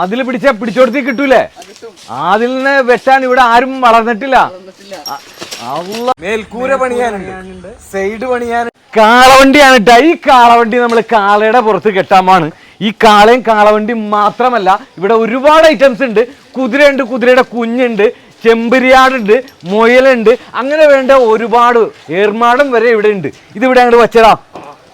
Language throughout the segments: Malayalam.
അതിൽ പിടിച്ചോടത്തി കിട്ടൂലേ? അതിലിനെ വെട്ടാൻ ഇവിടെ ആരും വളർന്നിട്ടില്ല. മേൽക്കൂര പണിയാനുണ്ട്, സൈഡ് പണിയാൻ. കാളവണ്ടിയാണ് ട്ടാ. ഈ കാളവണ്ടി നമ്മൾ കാളയുടെ പുറത്ത് കെട്ടാമാണ്. ഈ കാളയും കാളവണ്ടി മാത്രമല്ല, ഇവിടെ ഒരുപാട് ഐറ്റംസ് ഉണ്ട്. കുതിരയുണ്ട്, കുതിരയുടെ കുഞ്ഞുണ്ട്, ചെമ്പരിയാടുണ്ട്, മുയലുണ്ട്, അങ്ങനെ വേണ്ട ഒരുപാട്. ഏർമാടം വരെ ഇവിടെ ഉണ്ട്. ഇതിവിടെ അങ്ങോട്ട് വച്ചടാ.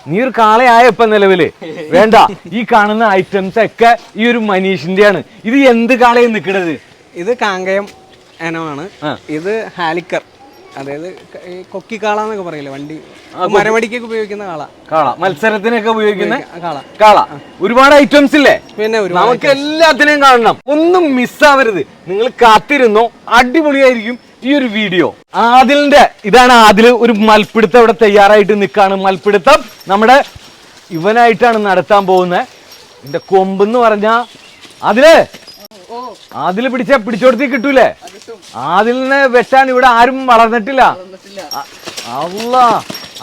നീ ഒരു കാളയായ ഇപ്പൊ നിലവില് വേണ്ട. ഈ കാണുന്ന ഐറ്റംസ് ഒക്കെ ഈ ഒരു മനീഷിന്റെയാണ്. ഇത് എന്ത് കാളയും നിൽക്കണത്? ഇത് കാങ്കയം ഇനമാണ്. ഇത് ഹാലിക്കർ, അതായത് കൊക്കിക്കാള എന്നൊക്കെ പറയില്ലേ, വണ്ടി മരവടിക്കൊക്കെ ഉപയോഗിക്കുന്ന കാള, മത്സരത്തിനൊക്കെ ഉപയോഗിക്കുന്ന കാള. ഒരുപാട് ഐറ്റംസ് ഇല്ലേ? പിന്നെ നമുക്ക് എല്ലാത്തിനെയും കാണണം, ഒന്നും മിസ്സാവരുത്. നിങ്ങൾ കാത്തിരുന്നോ, അടിപൊളിയായിരിക്കും ഈ ഒരു വീഡിയോ. ഇതാണ് ആദിൽ. ഒരു മൽപ്പിടുത്തം ഇവിടെ തയ്യാറായിട്ട് നിൽക്കാണ്. മൽപ്പിടുത്തം നമ്മുടെ ഇവനായിട്ടാണ് നടത്താൻ പോകുന്നത്. എന്റെ കൊമ്പെന്ന് പറഞ്ഞാ അതില് പിടിച്ചോടത്തി കിട്ടൂലേ? അതിലിനെ വെട്ടാൻ ഇവിടെ ആരും വളർന്നിട്ടില്ല. അല്ലാ,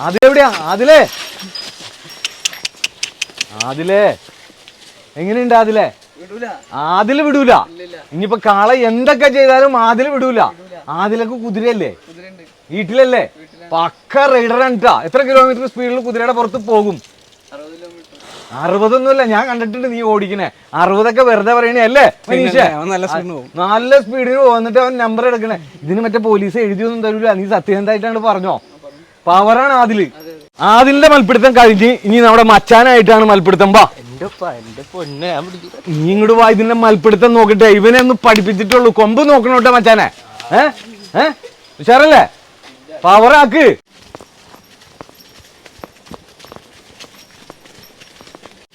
അതിലെവിടെയാ? അതിലേ എങ്ങനെയുണ്ട്? അതില് വിടൂല. ഇനിയിപ്പോ കാള എന്തൊക്കെ ചെയ്താലും അതില് വിടൂല. അതിലൊക്കെ കുതിരയല്ലേ, വീട്ടിലല്ലേ? പക്ക റൈഡറാണ് ട്ടാ. എത്ര കിലോമീറ്റർ സ്പീഡിൽ കുതിരയുടെ പുറത്ത് പോകും? 60ഒന്നുമല്ല, ഞാൻ കണ്ടിട്ടുണ്ട് നീ ഓടിക്കണേ. 60ഒക്കെ വെറുതെ പറയണേ അല്ലേ മനീഷേ? നല്ല സ്പീഡിന് വന്നിട്ട് അവൻ നമ്പർ എടുക്കണേ. ഇതിന് മറ്റേ പോലീസ് എഴുതിയൊന്നും തരൂല. നീ സത്യസന്ധമായിട്ടാണ് പറഞ്ഞോ. പവറാണ് ആദിലിന്റെ മൽപ്പിടുത്തം കഴിഞ്ഞ് ഇനി നമ്മുടെ മച്ചാനായിട്ടാണ് മൽപ്പിടുത്തം. വാ നീ ഇങ്ങോട്ട് വാ, ഇതിന്റെ മൽപ്പിടുത്തം നോക്കട്ടെ. ഇവനെ ഒന്ന് പഠിപ്പിച്ചിട്ടുള്ളൂ. കൊമ്പ് നോക്കണോട്ടെ മച്ചാനെ. ഉഷാറല്ലേ? പവറാക്ക്.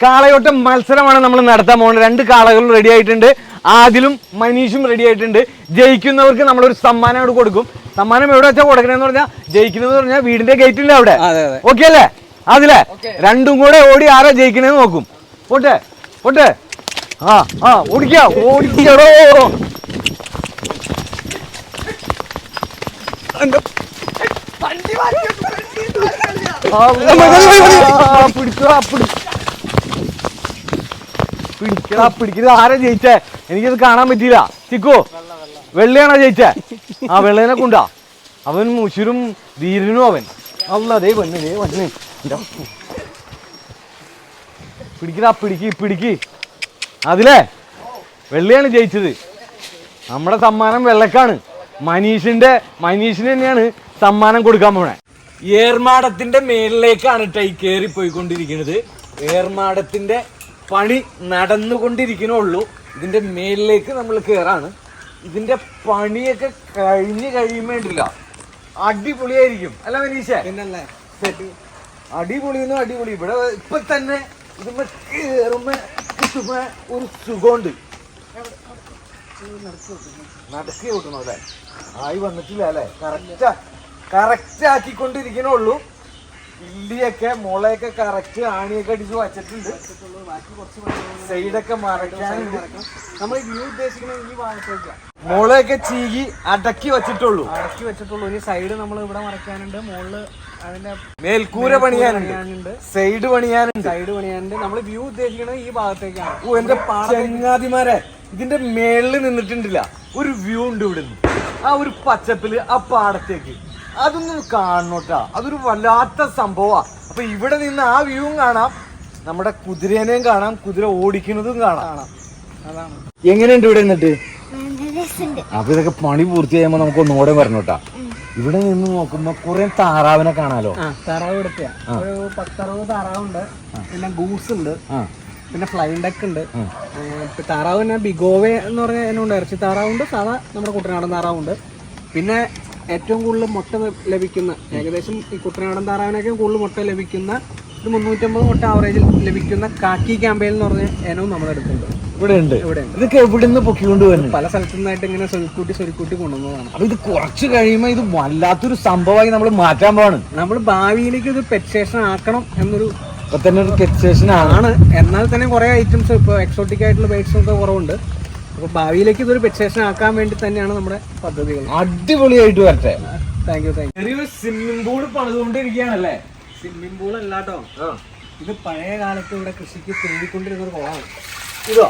കാളയോട്ടം മത്സരമാണ് നമ്മൾ നടത്താൻ പോകുന്നത്. 2 കാളകളും റെഡി ആയിട്ടുണ്ട്. ആദിലും മനീഷും റെഡി ആയിട്ടുണ്ട്. ജയിക്കുന്നവർക്ക് നമ്മളൊരു സമ്മാനം അവിടെ കൊടുക്കും. സമ്മാനം എവിടെ വെച്ചാൽ കൊടുക്കണെന്ന് പറഞ്ഞാൽ, ജയിക്കുന്നതെന്ന് പറഞ്ഞാൽ വീടിന്റെ ഗേറ്റില്ല അവിടെ. ഓക്കെ അല്ലേ? അതിലെ രണ്ടും കൂടെ ഓടി ആരാ ജയിക്കണേന്ന് നോക്കും. പോട്ടെ ഓടിക്കടോ. പിടിക്കരുത്. ആരാ ജയിച്ചേ? എനിക്കത് കാണാൻ പറ്റിയില്ല. ചിക്കു, വെള്ളയാണോ ജയിച്ചേ? വെള്ളേനെ കൊണ്ടാ. അവൻ മുഷിരും ധീരനും അവൻ. അല്ലേ വന്ന് പിടിക്ക്. അതിലേ വെള്ളയാണ് ജയിച്ചത്. നമ്മുടെ സമ്മാനം വെള്ളക്കാണ്. മനീഷിന് തന്നെയാണ് സമ്മാനം കൊടുക്കാൻ പോണേ. ഏർമാടത്തിന്റെ മേളിലേക്കാണ് ഈ കയറി പോയിക്കൊണ്ടിരിക്കുന്നത്. ഏർമാടത്തിന്റെ പണി നടന്നുകൊണ്ടിരിക്കണുള്ളൂ. ഇതിന്റെ മേളിലേക്ക് നമ്മൾ കയറാണ്. ഇതിന്റെ പണിയൊക്കെ കഴിയുമ്പോണ്ടില്ല, അടിപൊളിയായിരിക്കും അല്ല മനീഷേ? അടിപൊളി. ഇവിടെ ഇപ്പൊ തന്നെ ഇതുമ്പോ കേറുമ്പോ ഒരു സുഖമുണ്ട്. നടക്കി കൂട്ടണോ അല്ലേ? ആയി വന്നിട്ടില്ല അല്ലേ? കറക്റ്റ് ആക്കിക്കൊണ്ടിരിക്കണുള്ളൂ. ഇല്ലിയൊക്കെ മുളയൊക്കെ കറക്റ്റ് ആണിയൊക്കെ അടിച്ച് വച്ചിട്ടുണ്ട്. സൈഡൊക്കെ മറക്കാനുണ്ട്. നമ്മൾ വ്യൂ ഉദ്ദേശിക്കുന്ന ഈ ഭാഗത്തേക്കാണ്. മുളയൊക്കെ ചീകി അടക്കി വെച്ചിട്ടുള്ളൂ. ഇനി സൈഡ് നമ്മൾ ഇവിടെ മറക്കാനുണ്ട്. മുകളില് അതിന്റെ മേൽക്കൂര പണിയാനുണ്ട്, സൈഡ് പണിയാനുണ്ട്. നമ്മൾ വ്യൂ ഉദ്ദേശിക്കുന്നത് ഈ ഭാഗത്തേക്കാണ്. എന്റെ ചങ്ങാതിമാരെ, ഇതിന്റെ മേളിൽ നിന്നിട്ടുണ്ടില്ല, ഒരു വ്യൂ ഉണ്ട് ഇവിടുന്ന്. ആ ഒരു പച്ചപ്പില് ആ പാടത്തേക്ക് അതൊന്നും കാണണോട്ടാ. അതൊരു വല്ലാത്ത സംഭവമാ. അപ്പൊ ഇവിടെ നിന്ന് ആ വ്യൂവും കാണാം, നമ്മുടെ കുതിരേനെയും കാണാം, കുതിര ഓടിക്കുന്നതും കാണാം. അതാണ്. എങ്ങനെയുണ്ട് ഇവിടെ നിന്നിട്ട്? അപ്പൊ ഇതൊക്കെ പണി പൂർത്തിയാകുമ്പോ നമുക്ക് ഒന്നുകൂടെ പറഞ്ഞോട്ടാ. ഇവിടെ നിന്ന് നോക്കുമ്പോ കുറെ താറാവിനെ കാണാലോ. താറാവ് എടുക്കുക, ഒരു 10-60 താറാവുണ്ട്. പിന്നെ ഗൂസ് ഉണ്ട്, പിന്നെ ഫ്ലൈൻ ഡക്ക് ഉണ്ട്. താറാവ് തന്നെ ബിഗോവെ എന്ന് പറഞ്ഞ ഇനമുണ്ട്. ഇറച്ചി താറാവുണ്ട്, സാധാ നമ്മുടെ കുട്ടനാടൻ താറാവുണ്ട്. പിന്നെ ഏറ്റവും കൂടുതൽ മുട്ട ലഭിക്കുന്ന, ഏകദേശം ഈ കുട്ടനാടൻ താറാവിനൊക്കെ കൂടുതൽ മുട്ട ലഭിക്കുന്ന, ഒരു 350 മുട്ട ആവറേജിൽ ലഭിക്കുന്ന കാക്കി ക്യാമ്പയിൽ എന്ന് പറഞ്ഞ ഇനവും നമ്മുടെ അടുത്തുണ്ട്. ഇവിടെ ഇതൊക്കെ എവിടെ നിന്ന് പൊക്കിക്കൊണ്ട് വരുന്നു? പല സ്ഥലത്തു നിന്നായിട്ട് ഇങ്ങനെ സ്വരുക്കൂട്ടി കൊണ്ടുവന്നതാണ്. അപ്പൊ ഇത് കുറച്ച് കഴിയുമ്പോൾ ഇത് വല്ലാത്തൊരു സംഭവമായി നമ്മൾ മാറ്റാൻ പോവാണ്. നമ്മൾ ഭാവിയിലേക്ക് ഇത് പെറ്റ് സ്റ്റേഷൻ ആക്കണം എന്നൊരു ഇപ്പൊ തന്നെ ഒരു പെറ്റ് സ്റ്റേഷൻ ആണ്. എന്നാൽ തന്നെ കുറെ ഐറ്റംസ് ഇപ്പോൾ എക്സോട്ടിക് ആയിട്ടുള്ള ബേഡ്സ് ഒക്കെ കുറവുണ്ട്. അപ്പൊ ഭാവിയിലേക്ക് ഇതൊരു പെറ്റ് സ്റ്റേഷൻ ആക്കാൻ വേണ്ടി തന്നെയാണ് നമ്മുടെ പദ്ധതികൾ. അടിപൊളിയായിട്ട് വരട്ടെ. Thank you. ചെറിയൊരു സ്വിമ്മിംഗ് പൂൾ പണിതുകൊണ്ടിരിക്കുകയാണല്ലേ? സ്വിമ്മിംഗ് പൂൾ അല്ലാട്ടോ, ഇത് പഴയ കാലത്ത് ഇവിടെ കൃഷിക്ക് തേടിക്കൊണ്ടിരുന്ന ഒരു കുളമാണ്. ഇതോ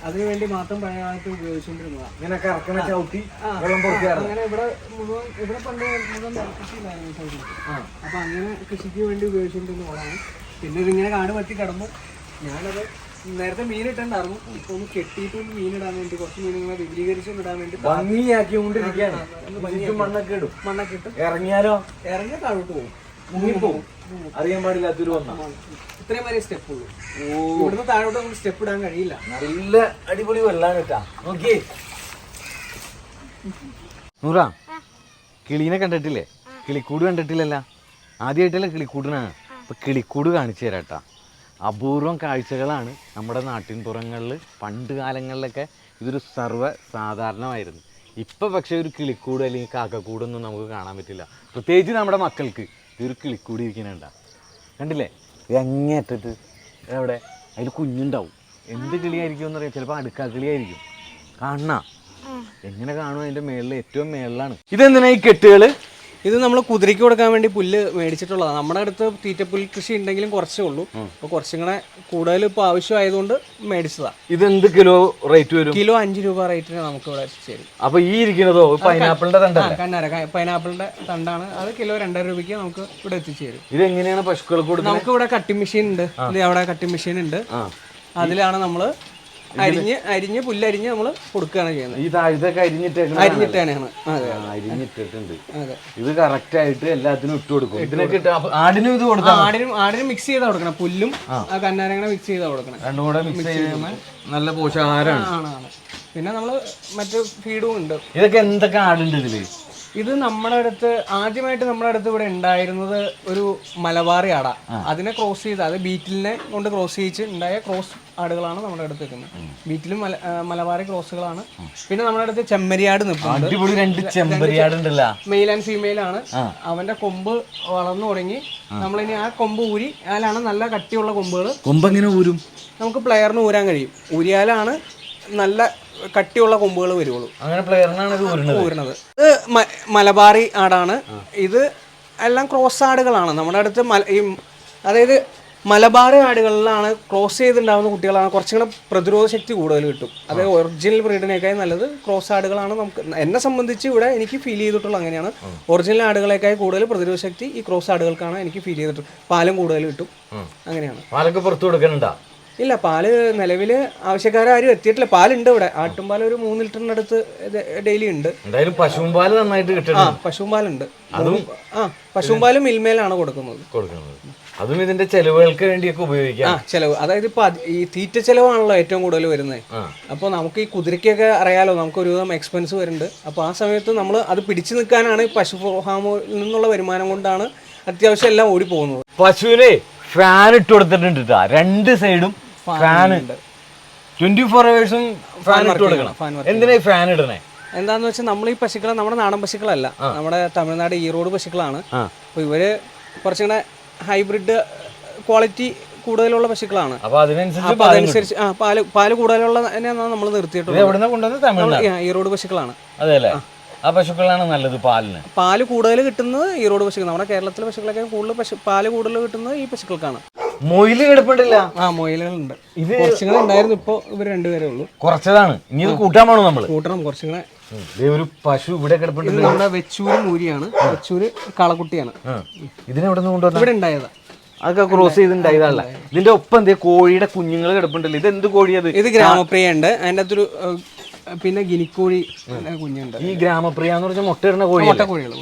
അതിനു വേണ്ടി മാത്രം പഴയ കാലത്ത് ഉപയോഗിച്ചുകൊണ്ടിരുന്നതാണ്. ഇങ്ങനെ കറക്കണ ചവിട്ടി വെള്ളം പൊടിക്കാറ്. അങ്ങനെ ഇവിടെ പണ്ട് മുഴുവൻ കൃഷിയിലായിരുന്നു സൈഡിൽ. അപ്പൊ അങ്ങനെ കൃഷിക്ക് വേണ്ടി ഉപയോഗിച്ചുകൊണ്ടിരുന്ന കുളമാണ്. പിന്നെ ഇതിങ്ങനെ കാട് പറ്റി കിടന്നു. ഞാനത് നേരത്തെ മീനിട്ടുണ്ടായിരുന്നു. ഇപ്പൊ ഒന്ന് കെട്ടിയിട്ട് മീനിടാൻ വേണ്ടി കുറച്ച് മീനുകളെ വിപുലീകരിച്ച് ഇടാൻ വേണ്ടി ഭംഗിയാക്കിക്കൊണ്ടിരിക്കുകയാണ്. മണ്ണൊക്കെ ഇടും. മണ്ണൊക്കെ ഇട്ട് ഇറങ്ങിയാൽ താഴോട്ട് പോകും, മുങ്ങിപ്പോവും. അറിയാൻ പാടില്ലാത്തൊരു വന്ന ഇത്രയും വരെ സ്റ്റെപ്പ് ഉള്ളൂ. ഇവിടുന്ന് താഴോട്ട് നമുക്ക് സ്റ്റെപ്പ് ഇടാൻ കഴിയില്ല. നല്ല അടിപൊളി വെള്ളമാണ് കേട്ടാ. നോക്കിയേ നൂറാ, കിളീനെ കണ്ടിട്ടില്ലേ? കിളിക്കൂട് കണ്ടിട്ടില്ലല്ല? ആദ്യമായിട്ടല്ലേ കിളിക്കൂടിനാണ്. അപ്പൊ കിളിക്കൂട് കാണിച്ചു തരാട്ടാ. അപൂർവം കാഴ്ചകളാണ് നമ്മുടെ നാട്ടിൻപുറങ്ങളിൽ. പണ്ട് കാലങ്ങളിലൊക്കെ ഇതൊരു സാധാരണമായിരുന്നു. ഇപ്പം പക്ഷേ ഒരു കിളിക്കൂട് അല്ലെങ്കിൽ കാക്കക്കൂടൊന്നും നമുക്ക് കാണാൻ പറ്റില്ല. പ്രത്യേകിച്ച് നമ്മുടെ മക്കൾക്ക് ഇതൊരു കിളിക്കൂട് ഇരിക്കുന്നുണ്ട. കണ്ടില്ലേ? അങ്ങേറ്റത്ത് എവിടെ അതിൽ കുഞ്ഞുണ്ടാവും. എന്ത് കിളിയായിരിക്കും എന്നറിയാം. ചിലപ്പോൾ അടുക്കാ കിളിയായിരിക്കും. കാണണ എങ്ങനെ കാണും? അതിൻ്റെ മേളിൽ ഏറ്റവും മേളിലാണ്. ഇതെന്തിനാ ഈ കെട്ടുകൾ? ഇത് നമ്മൾ കുതിരയ്ക്ക് കൊടുക്കാൻ വേണ്ടി പുല്ല് മേടിച്ചിട്ടുള്ളതാണ്. നമ്മുടെ അടുത്ത് തീറ്റപ്പുൽ കൃഷി ഉണ്ടെങ്കിലും കുറച്ചേ ഉള്ളൂ. അപ്പോൾ കുറച്ചും കൂടെ കൂടുതൽ ഇപ്പോൾ ആവശ്യമായതുകൊണ്ട് മേടിച്ചതാണ്. ഇതെന്ത് കിലോ റേറ്റ് വരും? കിലോ 5 രൂപ റേറ്റിന് നമുക്ക് ഇവിടെ എത്തിച്ചേരും. അപ്പോൾ ഈ ഇരിക്കുന്നതോ പൈനാപ്പിളിന്റെ തണ്ടാണ്? കന്നാര പൈനാപ്പിളിന്റെ തണ്ടാണ്. അത് കിലോ 2.5 രൂപയ്ക്ക് നമുക്ക് ഇവിടെ എത്തിച്ചേരും. ഇത് എങ്ങനെയാണ് പശുക്കൾക്ക് കൊടുക്കുന്നത്? നമുക്ക് ഇവിടെ കട്ടിംഗ് മെഷീൻ ഉണ്ട്. അവിടെ കട്ടിംഗ് മെഷീൻ ഉണ്ട്. അതിലാണ് നമ്മൾ അരിഞ്ഞ് പുല്ലരിഞ്ഞ് നമ്മൾ കൊടുക്കുകയാണ് ചെയ്യുന്നത്. ഈ താഴത്തൊക്കെ അരിഞ്ഞിട്ടാണ്. അരിഞ്ഞിട്ടിട്ടുണ്ട്. ഇത് കറക്റ്റ് ആയിട്ട് എല്ലാത്തിനും ഇട്ട് കൊടുക്കും. ഇതിനൊക്കെ ആടിനും ഇത് കൊടുക്കാം. ആടിനും മിക്സ് ചെയ്താ കൊടുക്കണം. പുല്ലും കന്നാരങ്ങനെ മിക്സ് ചെയ്താ കൊടുക്കണം. രണ്ടും കൂടെ മിക്സ് ചെയ്യുമ്പോൾ നല്ല പോഷകാഹാരമാണ്. പിന്നെ നമ്മള് മറ്റു ഫീഡും ഉണ്ട്. ഇതൊക്കെ എന്തൊക്കെ ആടുണ്ട് ഇതില്? ഇത് നമ്മുടെ അടുത്ത് ആദ്യമായിട്ട് നമ്മുടെ അടുത്ത് ഇവിടെ ഉണ്ടായിരുന്നത് ഒരു മലബാറി ആട. അതിനെ ക്രോസ് ചെയ്ത്, അത് ബീറ്റിലിനെ കൊണ്ട് ക്രോസ് ചെയ്യിച്ച് ഉണ്ടായ ക്രോസ് ആടുകളാണ് നമ്മുടെ അടുത്ത് നിൽക്കുന്നത്. ബീറ്റിലും മലബാറി ക്രോസുകളാണ്. പിന്നെ നമ്മുടെ അടുത്ത് ചെമ്മരിയാട് നിൽക്കുന്നുണ്ട്. മെയിൽ ആൻഡ് ഫീമെയിൽ ആണ്. അവന്റെ കൊമ്പ് വളർന്നു തുടങ്ങി. നമ്മളിനി ആ കൊമ്പ് ഊരി, അതിലാണ് നല്ല കട്ടിയുള്ള കൊമ്പുകൾ. കൊമ്പ് എങ്ങനെ ഊരും? നമുക്ക് പ്ലെയറിന് ഊരാൻ കഴിയും. ഊരിയാലാണ് നല്ല കട്ടിയുള്ള കൊമ്പുകൾ വരുള്ളൂ. അങ്ങനെ പ്ലെയറിനാണ് ഊരുന്നത്. ഇത് മലബാറി ആടാണ്. ഇത് എല്ലാം ക്രോസ് ആടുകളാണ് നമ്മുടെ അടുത്ത്. അതായത് മലബാറി ആടുകളിലാണ് ക്രോസ് ചെയ്തുണ്ടാകുന്ന കുട്ടികളാണ് കുറച്ചും കൂടെ പ്രതിരോധ ശക്തി കൂടുതൽ കിട്ടും. അതായത് ഒറിജിനൽ ബ്രീഡിനേക്കാൾ നല്ലത് ക്രോസ് ആടുകളാണ്. നമുക്ക് എന്നെ സംബന്ധിച്ച് ഇവിടെ എനിക്ക് ഫീൽ ചെയ്തിട്ടുള്ളത് അങ്ങനെയാണ്. ഒറിജിനൽ ആടുകളേക്കാൾ കൂടുതൽ പ്രതിരോധ ശക്തി ഈ ക്രോസ് ആടുകൾക്കാണ് എനിക്ക് ഫീൽ ചെയ്തിട്ടുള്ളത്. പാലും കൂടുതൽ കിട്ടും. അങ്ങനെയാണ്. പാലൊക്കെ പുറത്തു കൊടുക്കുന്നുണ്ടോ? ഇല്ല, പാല് നിലവിൽ ആവശ്യക്കാരും എത്തിയിട്ടില്ല. പാലുണ്ട് ഇവിടെ. ആട്ടുംപാൽ ഒരു 3 ലിറ്ററിന്റെ അടുത്ത് ഡെയിലി ഉണ്ട്. എന്തായാലും പശുവും പാല് നന്നായിട്ട് കിട്ടും. പശുവും പാലുണ്ട്. പശുവും പാലും മിൽമയിലാണ് കൊടുക്കുന്നത്. അതും ഇതിന്റെ ചെലവുകൾക്ക് വേണ്ടിയൊക്കെ ഉപയോഗിക്കാം. ചെലവ്, അതായത് ഇപ്പൊ ഈ തീറ്റ ചെലവാണല്ലോ ഏറ്റവും കൂടുതൽ വരുന്നത്. അപ്പോൾ നമുക്ക് ഈ കുതിരയ്ക്കൊക്കെ അറിയാലോ, നമുക്ക് ഒരുവിധം എക്സ്പെൻസ് വരുന്നുണ്ട്. അപ്പോൾ ആ സമയത്ത് നമ്മൾ അത് പിടിച്ചു നിൽക്കാനാണ് ഈ പശു ഫാമിൽ നിന്നുള്ള വരുമാനം കൊണ്ടാണ് അത്യാവശ്യം എല്ലാം ഓടി പോകുന്നത്. പശുവിനെ ഫാൻ ഇട്ട് കൊടുത്തിട്ടുണ്ട്. 2 സൈഡും ഫാൻ 24 hours ഫാൻ ഇട്ട് കൊടുക്കണം. എന്തിനാ ഈ ഫാൻ ഇടണേ? എന്താന്ന് വെച്ചാൽ നമ്മൾ ഈ പശുക്കളെ നമ്മുടെ നാടൻ പശുക്കളല്ല, നമ്മുടെ തമിഴ്നാട് ഈറോഡ് പശുക്കളാണ്. അപ്പോൾ ഇവര് കുറച്ചുകൂടെ ഹൈബ്രിഡ് ക്വാളിറ്റി കൂടുതലുള്ള പശുക്കളാണ്. അപ്പൊ അതനുസരിച്ച് പാല് കൂടുതലുള്ള നമ്മൾ നിർത്തിയിട്ടുള്ളത്. ഈറോഡ് പശുക്കളാണ്. അതെല്ലേ? ആ പശുക്കളാണ് നല്ലത് പാലിന്. പാല് കൂടുതൽ കിട്ടുന്നത് ഈറോഡ് പശുക്കൾ. നമ്മുടെ കേരളത്തിലെ പശുക്കളൊക്കെ കൂടുതൽ പാല് കൂടുതൽ കിട്ടുന്നത് ഈ പശുക്കൾക്കാണ്. മൊയില് കിടപ്പുണ്ടില്ല? മൊയിലുകളുണ്ട്. ഇത് കുറച്ചുകൂടെ ഉണ്ടായിരുന്നു. ഇപ്പൊ ഇവർ 2 പേരേ ഉള്ളൂ. കുറച്ചതാണ്. ഇനി ഇത് കൂട്ടാൻ വേണോ? നമ്മൾ കൂട്ടണം കുറച്ചുകൂടെ. ഒരു പശു ഇവിടെ കിടപ്പുണ്ട്. നമ്മുടെ വെച്ചൂര് മൂരിയാണ്. വെച്ചൂര് കളക്കുട്ടിയാണ്. ഇതിനെവിടെ നിന്ന് കൊണ്ടുവന്നത്? ഇവിടെ ഉണ്ടായതാ. അതൊക്കെ ക്രോസ് ചെയ്തുണ്ടായതല്ല. ഇതിന്റെ ഒപ്പം എന്തേ കോഴിയുടെ കുഞ്ഞുങ്ങൾ കിടപ്പുണ്ടല്ലോ. ഇത് എന്ത് കോഴിയത്? ഇത് ഗ്രാമപ്രിയ ഉണ്ട്. അതിന്റെ അകത്തൊരു പിന്നെ ഗിനിക്കോഴി കുഞ്ഞുണ്ട്. ഈ ഗ്രാമപ്രിയ എന്ന് പറഞ്ഞാൽ മുട്ടയിടുന്ന കോഴികൾ.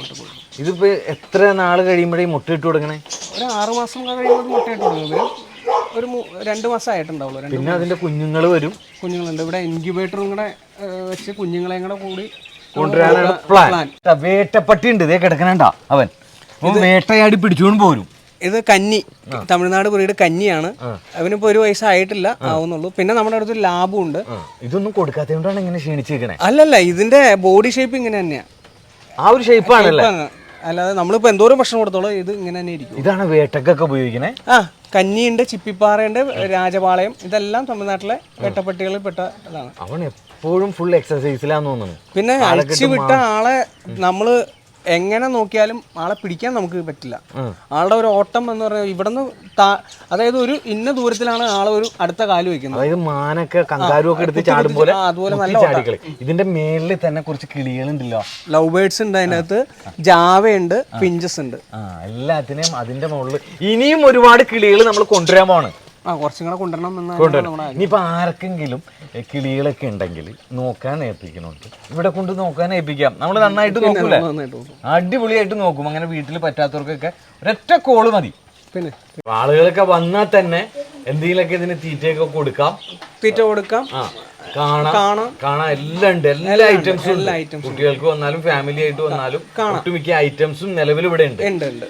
ഇതിപ്പോ എത്ര നാള് കഴിയുമ്പോഴേ മുട്ട ഇട്ട് കൊടുക്കണേ? ഒരു 6 മാസം കഴിയുമ്പോൾ മുട്ടയിട്ട് കൊടുക്കും. ഒരു 2 മാസം ആയിട്ടുണ്ടാവുള്ളൂ. പിന്നെ അതിന്റെ കുഞ്ഞുങ്ങൾ വരും. കുഞ്ഞുങ്ങളുണ്ട്. ഇവിടെ ഇൻക്യുബേറ്ററും കൂടെ വെച്ച് കുഞ്ഞുങ്ങളെയും കൂടെ കൂടി കൊണ്ടുവരാനാണ് പ്ലാൻ. വേട്ടപ്പട്ടി ഉണ്ട്. ഇതേ കിടക്കണണ്ട. അവൻ വേട്ടയാടി പിടിച്ചുകൊണ്ട് പോരും. ഇത് കന്നി, തമിഴ്നാട് ബ്രീഡ് കന്നിയാണ്. അവനിപ്പോ 1 വയസ്സായിട്ടില്ല, ആവുന്നുള്ളൂ. പിന്നെ നമ്മുടെ അടുത്ത് ലാബും ഉണ്ട്. ഇതൊന്നും കൊടുക്കാത്തതുകൊണ്ടാണ് ഇങ്ങനെ ക്ഷീണിച്ചിരിക്കണേ? അല്ലല്ല, ഇതിന്റെ ബോഡി ഷേപ്പ് ഇങ്ങനെ തന്നെയാ. ആ ഒരു ഷേപ്പാണല്ലേ? അല്ലാതെ നമ്മളിപ്പോ എന്തോരം ഭക്ഷണം കൊടുത്തോളൂ ഇത് ഇങ്ങനെ തന്നെ ഇരിക്കും. ഇതാണ് വേട്ടക്കൊക്കെ ഉപയോഗിക്കണേ. കന്നിയുണ്ട്, ചിപ്പിപ്പാറയുണ്ട്, രാജപാളയം. ഇതെല്ലാം തമിഴ്നാട്ടിലെ വേട്ടപ്പട്ടികളിൽ പെട്ട ഇതാണ്. അവൻ എപ്പോഴും ഫുൾ എക്സസൈസിലാന്ന് തോന്നുന്നു. പിന്നെ അഴിച്ചു വിട്ട ആളെ നമ്മള് എങ്ങനെ നോക്കിയാലും ആളെ പിടിക്കാൻ നമുക്ക് പറ്റില്ല. ആളുടെ ഒരു ഓട്ടം എന്ന് പറഞ്ഞാൽ ഇവിടുന്ന് അതായത് ഒരു ഇന്ന ദൂരത്തിലാണ് ആളെ ഒരു അടുത്ത കാല് വെക്കുന്നത്. അതായത് മാനൊക്കെ കങ്കാരുമൊക്കെ എടുത്ത് ചാടും പോലെ അതുപോലെ നല്ല ചാടിക്കളി. ഇതിന്റെ മേളിൽ തന്നെ കുറച്ച് കിളികളുണ്ടല്ലോ, ലവ് ബേർഡ്സ് ഉണ്ട്, അതിനകത്ത് ജാവയുണ്ട്, പിഞ്ചസ് ഉണ്ട്. എല്ലാത്തിനെയും അതിന്റെ മുകളിൽ ഇനിയും ഒരുപാട് കിളികൾ നമ്മൾ കൊണ്ടുവരാൻ പോവാണ്. കുറച്ചും കൂടെ കൊണ്ടുവരണം കൊണ്ടുവരണം. ഇനിയിപ്പോ ആർക്കെങ്കിലും കിളികളൊക്കെ ഉണ്ടെങ്കിൽ നോക്കാൻ ഏൽപ്പിക്കണുണ്ട്, ഇവിടെ കൊണ്ട് നോക്കാൻ ഏൽപ്പിക്കാം. നമ്മൾ നന്നായിട്ട് നോക്കൂലേ, അടിപൊളിയായിട്ട് നോക്കും. അങ്ങനെ വീട്ടിൽ പറ്റാത്തവർക്കൊക്കെ ഒരൊറ്റ കോള് മതി. പിന്നെ ആളുകളൊക്കെ വന്നാൽ തന്നെ എന്തെങ്കിലുമൊക്കെ ഇതിന് തീറ്റയൊക്കെ കൊടുക്കാം, കാണാം. എല്ലാം ഉണ്ട്, എല്ലാ ഐറ്റംസും. കുട്ടികൾക്ക് വന്നാലും ഫാമിലി ആയിട്ട് വന്നാലും ഒട്ടുമിക്ക ഐറ്റംസും നിലവിൽ ഇവിടെ ഉണ്ട്.